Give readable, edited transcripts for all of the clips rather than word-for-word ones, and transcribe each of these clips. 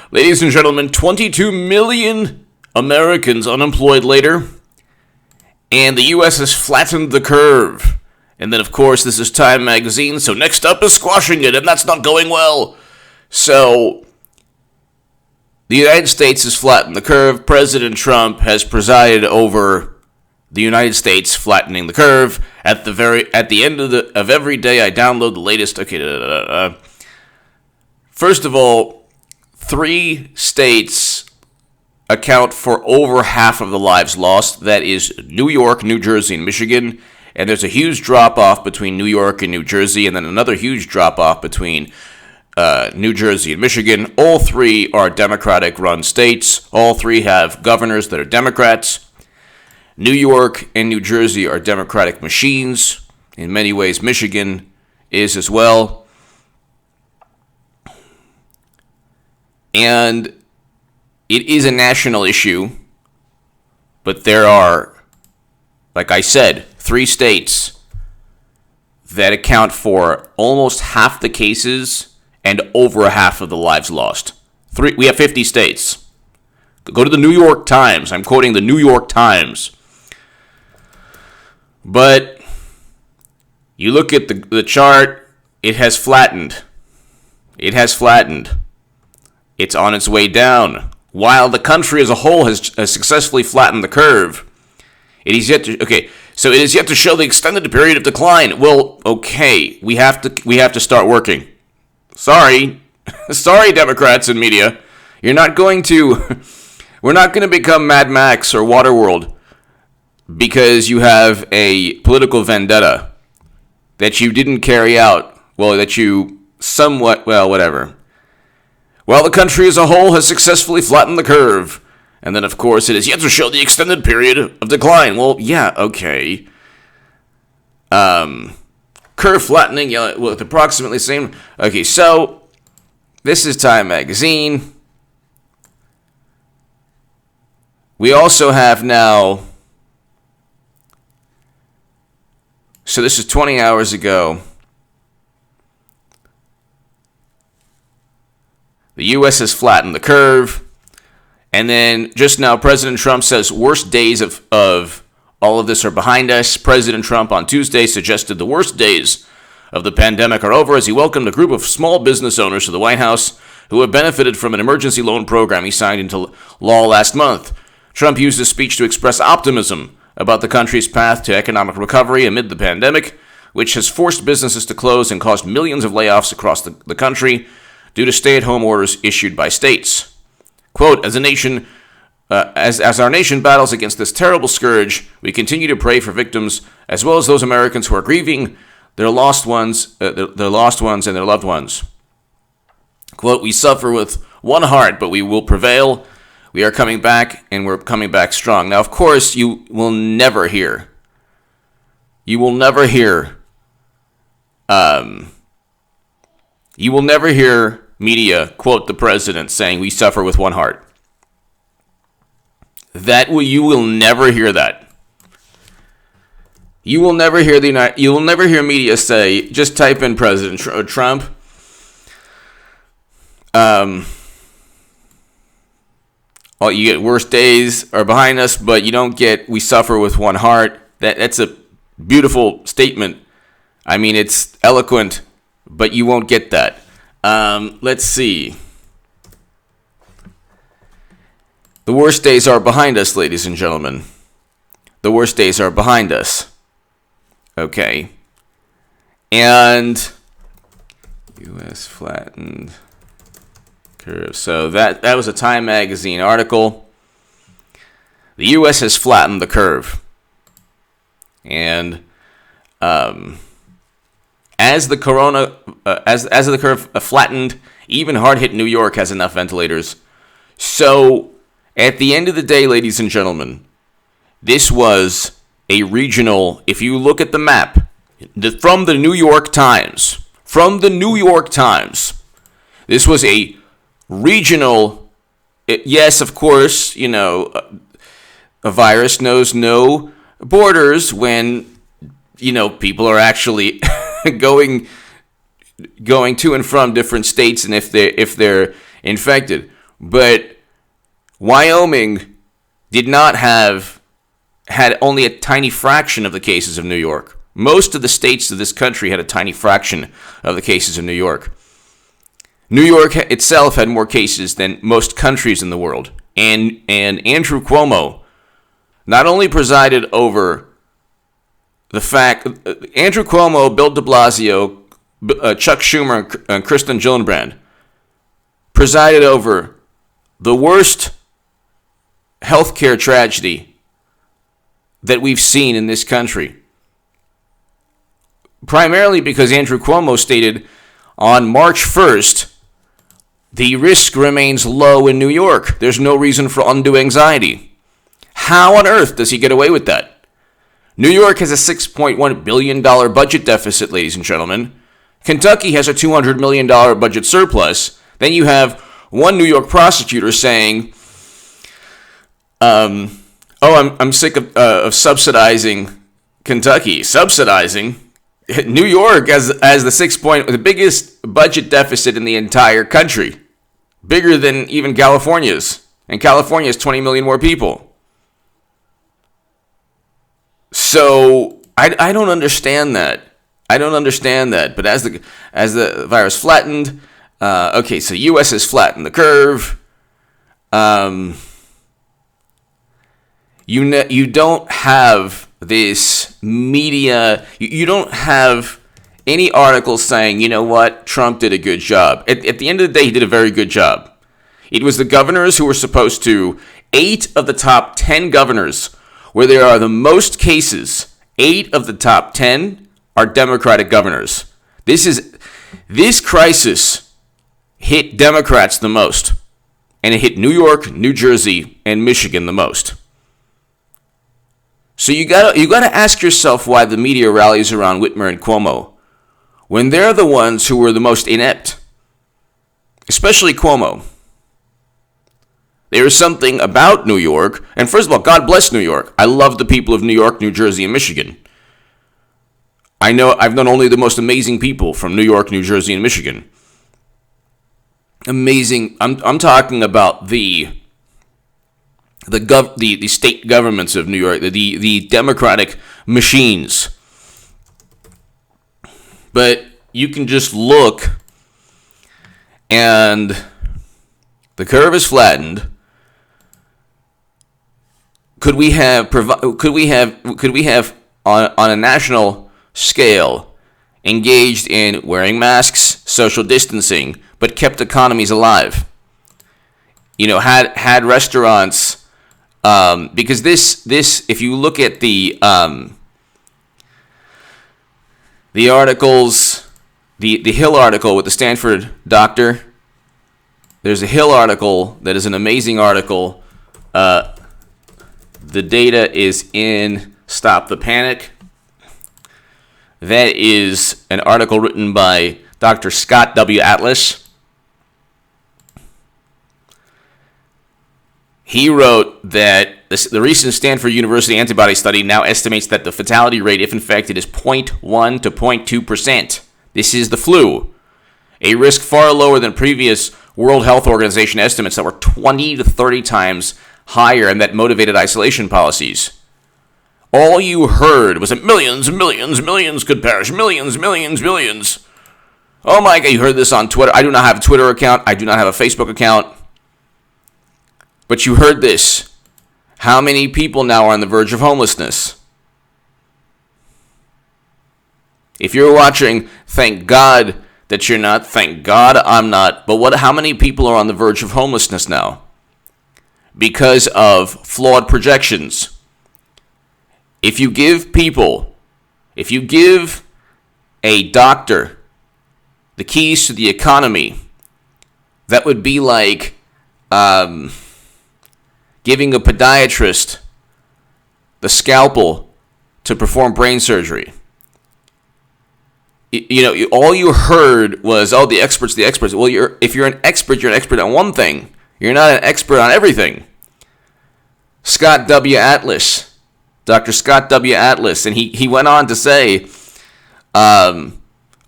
Ladies and gentlemen, 22 million Americans unemployed later, and the U.S. has flattened the curve. And then, of course, this is Time magazine, so next up is squashing it, and that's not going well. So, the United States has flattened the curve. President Trump has presided over the United States flattening the curve. At the end of every day, I download the latest. Okay, First of all, 3 states account for over half of the lives lost. That is New York, New Jersey, and Michigan. And there's a huge drop-off between New York and New Jersey, and then another huge drop-off between New Jersey and Michigan. All 3 are Democratic-run states. All 3 have governors that are Democrats. New York and New Jersey are Democratic machines. In many ways, Michigan is as well. And it is a national issue, but there are, like I said, 3 states that account for almost half the cases and over half of the lives lost. We have 50 states. Go to the New York Times. I'm quoting the New York Times. But you look at the chart, it has flattened. It has flattened. It's on its way down. While the country as a whole has successfully flattened the curve, it is yet to show the extended period of decline. Well, okay, we have to start working. Sorry, Democrats and media, we're not going to become Mad Max or Waterworld because you have a political vendetta that you didn't carry out. Well, that you whatever. Well, the country as a whole has successfully flattened the curve. And then, of course, it is yet to show the extended period of decline. Well, yeah, okay. Curve flattening, with approximately the same. Okay, so this is Time magazine. We also have now. So this is 20 hours ago. The U.S. has flattened the curve. And then just now, President Trump says worst days of all of this are behind us. President Trump on Tuesday suggested the worst days of the pandemic are over as he welcomed a group of small business owners to the White House who have benefited from an emergency loan program he signed into law last month. Trump used his speech to express optimism about the country's path to economic recovery amid the pandemic, which has forced businesses to close and caused millions of layoffs across the country due to stay-at-home orders issued by states. Quote, as our nation battles against this terrible scourge, we continue to pray for victims as well as those Americans who are grieving their lost ones and their loved ones. Quote, we suffer with one heart, but we will prevail. We are coming back, and we're coming back strong. Now, of course, you will never hear media quote the president saying we suffer with one heart. You will never hear that. You will never hear media say, just type in President Trump. You get worst days are behind us, but you don't get we suffer with one heart. That's a beautiful statement. I mean, it's eloquent, but you won't get that. Let's see. The worst days are behind us, ladies and gentlemen. The worst days are behind us. Okay. And U.S. flattened curve. So that was a Time magazine article. The U.S. has flattened the curve. And as the curve flattened, even hard-hit New York has enough ventilators. So at the end of the day, ladies and gentlemen, this was a regional, if you look at the map, from the New York Times, this was a regional, yes, of course, a virus knows no borders when, people are actually going to and from different states and if they're infected. But Wyoming had only a tiny fraction of the cases of New York. Most of the states of this country had a tiny fraction of the cases of New York. New York itself had more cases than most countries in the world. And Andrew Cuomo not only presided over Andrew Cuomo, Bill de Blasio, Chuck Schumer, and Kristen Gillibrand presided over the worst healthcare tragedy that we've seen in this country. Primarily because Andrew Cuomo stated on March 1st, the risk remains low in New York. There's no reason for undue anxiety. How on earth does he get away with that? New York has a $6.1 billion budget deficit, ladies and gentlemen. Kentucky has a $200 million budget surplus. Then you have one New York prosecutor saying, I'm sick of subsidizing Kentucky. Subsidizing? New York as the biggest budget deficit in the entire country. Bigger than even California's. And California has 20 million more people. So I don't understand that. But as the virus flattened, so U.S. has flattened the curve. You don't have this media. You don't have any articles saying, you know what, Trump did a good job. At the end of the day, he did a very good job. It was the governors who were supposed to, 8 of the top 10 governors, where there are the most cases, 8 of the top 10 are Democratic governors. This crisis hit Democrats the most, and it hit New York, New Jersey, and Michigan the most. So you gotta ask yourself why the media rallies around Whitmer and Cuomo when they're the ones who were the most inept, especially Cuomo. There is something about New York, and first of all, God bless New York. I love the people of New York, New Jersey, and Michigan. I've known only the most amazing people from New York, New Jersey, and Michigan. Amazing. I'm talking about the state governments of New York, the Democratic machines. But you can just look, and the curve is flattened. Could we have on a national scale engaged in wearing masks, social distancing, but kept economies alive? Had restaurants. Because this, if you look at the articles, the Hill article with the Stanford doctor, there's a Hill article that is an amazing article. The data is in Stop the Panic. That is an article written by Dr. Scott W. Atlas. He wrote that the recent Stanford University antibody study now estimates that the fatality rate, if infected, is 0.1 to 0.2%. This is the flu, a risk far lower than previous World Health Organization estimates that were 20 to 30 times higher and that motivated isolation policies. All you heard was that millions could perish. Millions. Oh my God, you heard this on Twitter. I do not have a Twitter account. I do not have a Facebook account. But you heard this. How many people now are on the verge of homelessness? If you're watching, thank God that you're not. Thank God I'm not. But how many people are on the verge of homelessness now? Because of flawed projections. If you give a doctor the keys to the economy, that would be like giving a podiatrist the scalpel to perform brain surgery. All you heard was, the experts. Well, if you're an expert on one thing. You're not an expert on everything. Scott W. Atlas, Dr. Scott W. Atlas, and he went on to say, of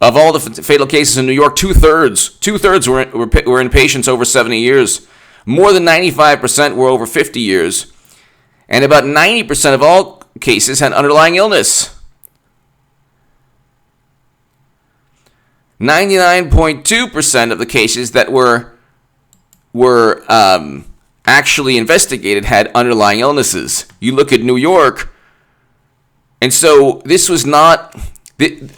all the fatal cases in New York, two-thirds were in patients over 70 years. More than 95% were over 50 years. And about 90% of all cases had underlying illness. 99.2% of the cases that were actually investigated had underlying illnesses. You look at New York, and so this was not the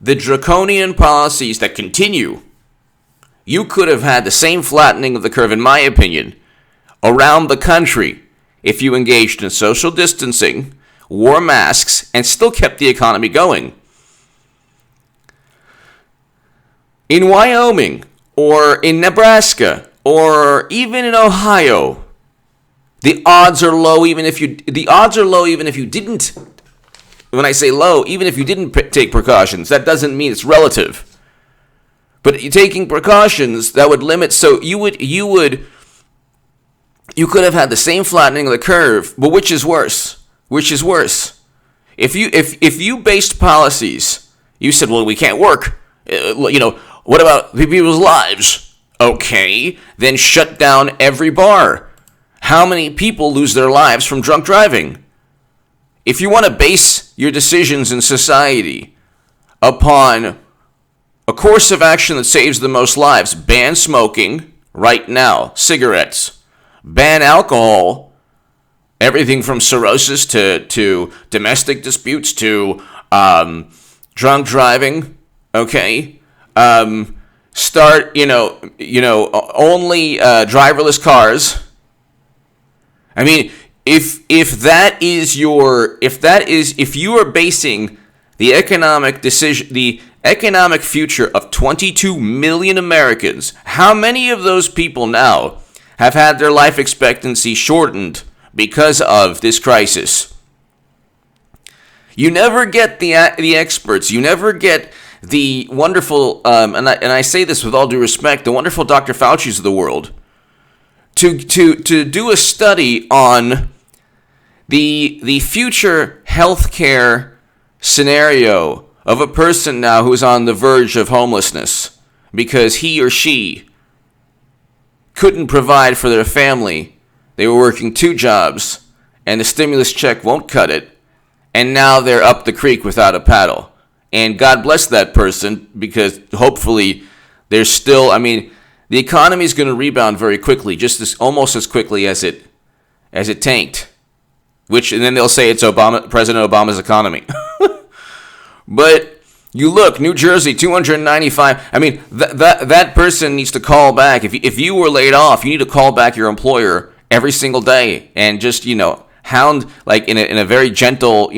draconian policies that continue. You could have had the same flattening of the curve, in my opinion, around the country if you engaged in social distancing, wore masks, and still kept the economy going. In Wyoming, or in Nebraska, or even in Ohio, the odds are low even if you didn't. When I say low, even if you didn't take precautions, that doesn't mean it's relative. But taking precautions, that would limit. So you could have had the same flattening of the curve, but which is worse? Which is worse? If you based policies, you said, well, we can't work. What about people's lives? Okay, then shut down every bar. How many people lose their lives from drunk driving? If you want to base your decisions in society upon a course of action that saves the most lives, ban smoking right now, cigarettes, ban alcohol, everything from cirrhosis to domestic disputes to drunk driving, okay? Start, only driverless cars. I mean, if you are basing the economic future of 22 million Americans, how many of those people now have had their life expectancy shortened because of this crisis? You never get the experts. You never get the wonderful, and I say this with all due respect, the wonderful Dr. Fauci's of the world, to do a study on the future healthcare scenario of a person now who's on the verge of homelessness because he or she couldn't provide for their family. They were working 2 jobs, and the stimulus check won't cut it, and now they're up the creek without a paddle. And God bless that person, because hopefully there's still, the economy is going to rebound very quickly, almost as quickly as it tanked. And then they'll say it's President Obama's economy. But you look, New Jersey, 295. That person needs to call back. If you were laid off, you need to call back your employer every single day and just hound, like in a very gentle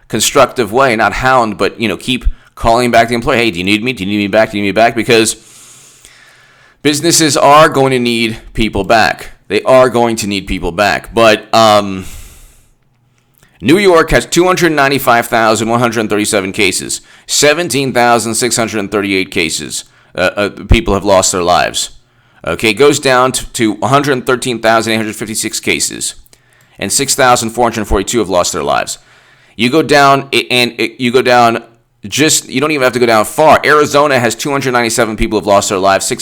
constructive way, not hound, but keep calling back the employer. Hey, do you need me? Do you need me back? Do you need me back? Because businesses are going to need people back. They are going to need people back. But New York has 295,137 cases, 17,638 cases. People have lost their lives. Okay, it goes down to 113,856 cases, and 6,442 have lost their lives. You go down, you don't even have to go down far. Arizona has 297 people who have lost their lives,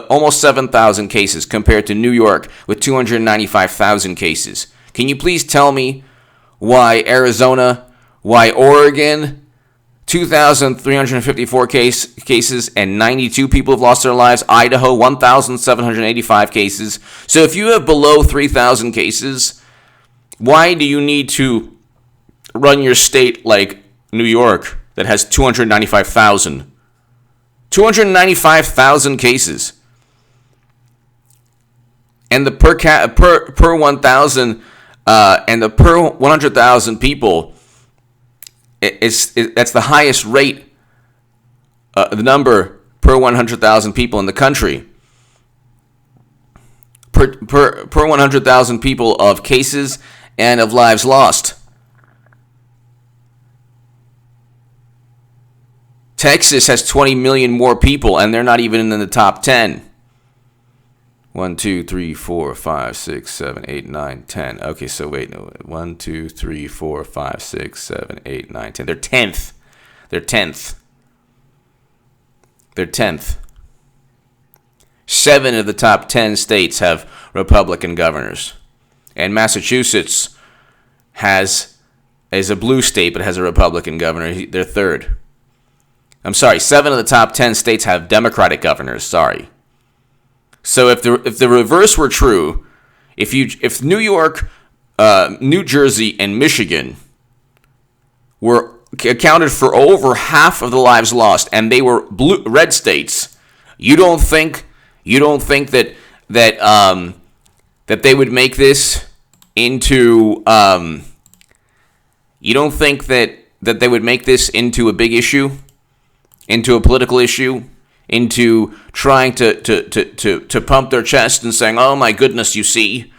almost 7,000 cases, compared to New York with 295,000 cases. Can you please tell me why Arizona, why Oregon, 2,354 cases and 92 people have lost their lives, Idaho, 1,785 cases. So if you have below 3,000 cases, why do you need to run your state like New York that has 295,000? 295,000 cases. And the per 1,000 and the per 100,000 people, that's the highest rate, the number per 100,000 people in the country. Per 100,000 people of cases and of lives lost. Texas has 20 million more people, and they're not even in the top 10. 1, 2, 3, 4, 5, 6, 7, 8, 9, 10. Okay, so wait, no. 1, 2, 3, 4, 5, 6, 7, 8, 9, 10. They're 10th. They're 10th. 7 of the top 10 states have Republican governors. And Massachusetts is a blue state, but has a Republican governor. They're third. I'm sorry, 7 of the top 10 states have Democratic governors. Sorry. So if the reverse were true, if New York, New Jersey, and Michigan were accounted for over half of the lives lost, and they were red states, you don't think that they would make this into you don't think that they would make this into a big issue, into a political issue, into trying to pump their chest and saying, "Oh my goodness, you see."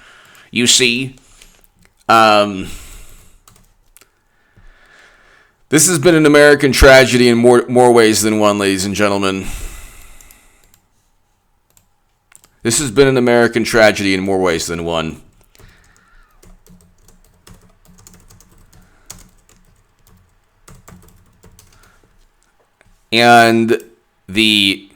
This has been an American tragedy in more ways than one, ladies and gentlemen. This has been an American tragedy in more ways than one. And the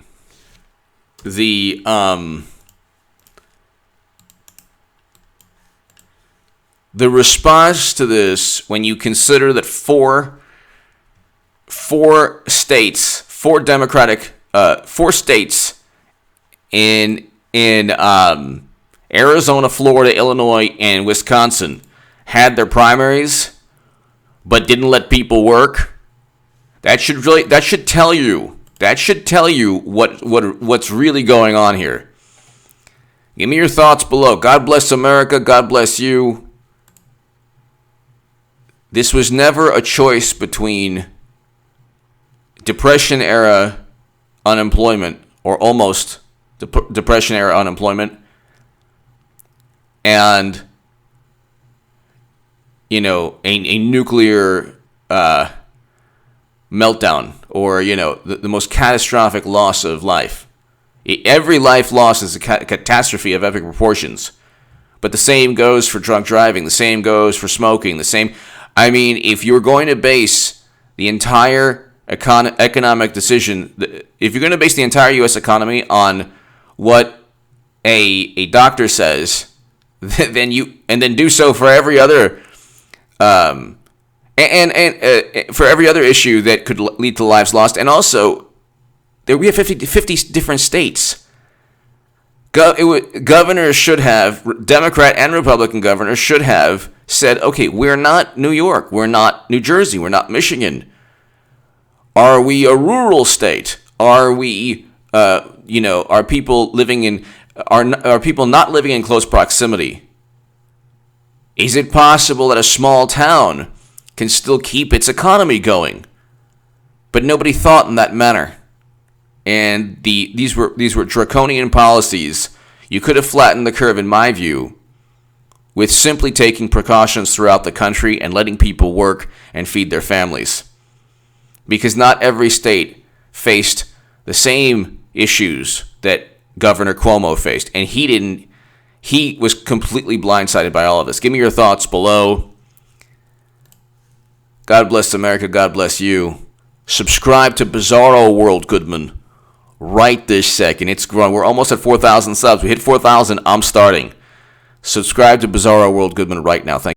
response to this, when you consider that four states in Arizona, Florida, Illinois, and Wisconsin had their primaries, but didn't let people work. That should tell you what's really going on here. Give me your thoughts below. God bless America. God bless you. This was never a choice between Depression-era unemployment, or almost Depression-era unemployment, and a nuclear meltdown, or the most catastrophic loss of life. Every life lost is a catastrophe of epic proportions. But the same goes for drunk driving. The same goes for smoking. If you're going to base the entire economic decision, if you're going to base the entire U.S. economy on what a doctor says, then do so for every other for every other issue that could lead to lives lost. And also, we have 50 different states. Governors should have, Democrat and Republican governors should have said, okay, we're not New York, we're not New Jersey, we're not Michigan. Are we a rural state? Are we, are people are people not living in close proximity? Is it possible that a small town can still keep its economy going? But nobody thought in that manner. And these were draconian policies. You could have flattened the curve, in my view, with simply taking precautions throughout the country and letting people work and feed their families. Because not every state faced the same issues that Governor Cuomo faced. And he was completely blindsided by all of this. Give me your thoughts below. God bless America. God bless you. Subscribe to Bizarro World, Goodman, right this second. It's growing. We're almost at 4,000 subs. We hit 4,000. I'm starting. Subscribe to Bizarro World, Goodman, right now. Thank you.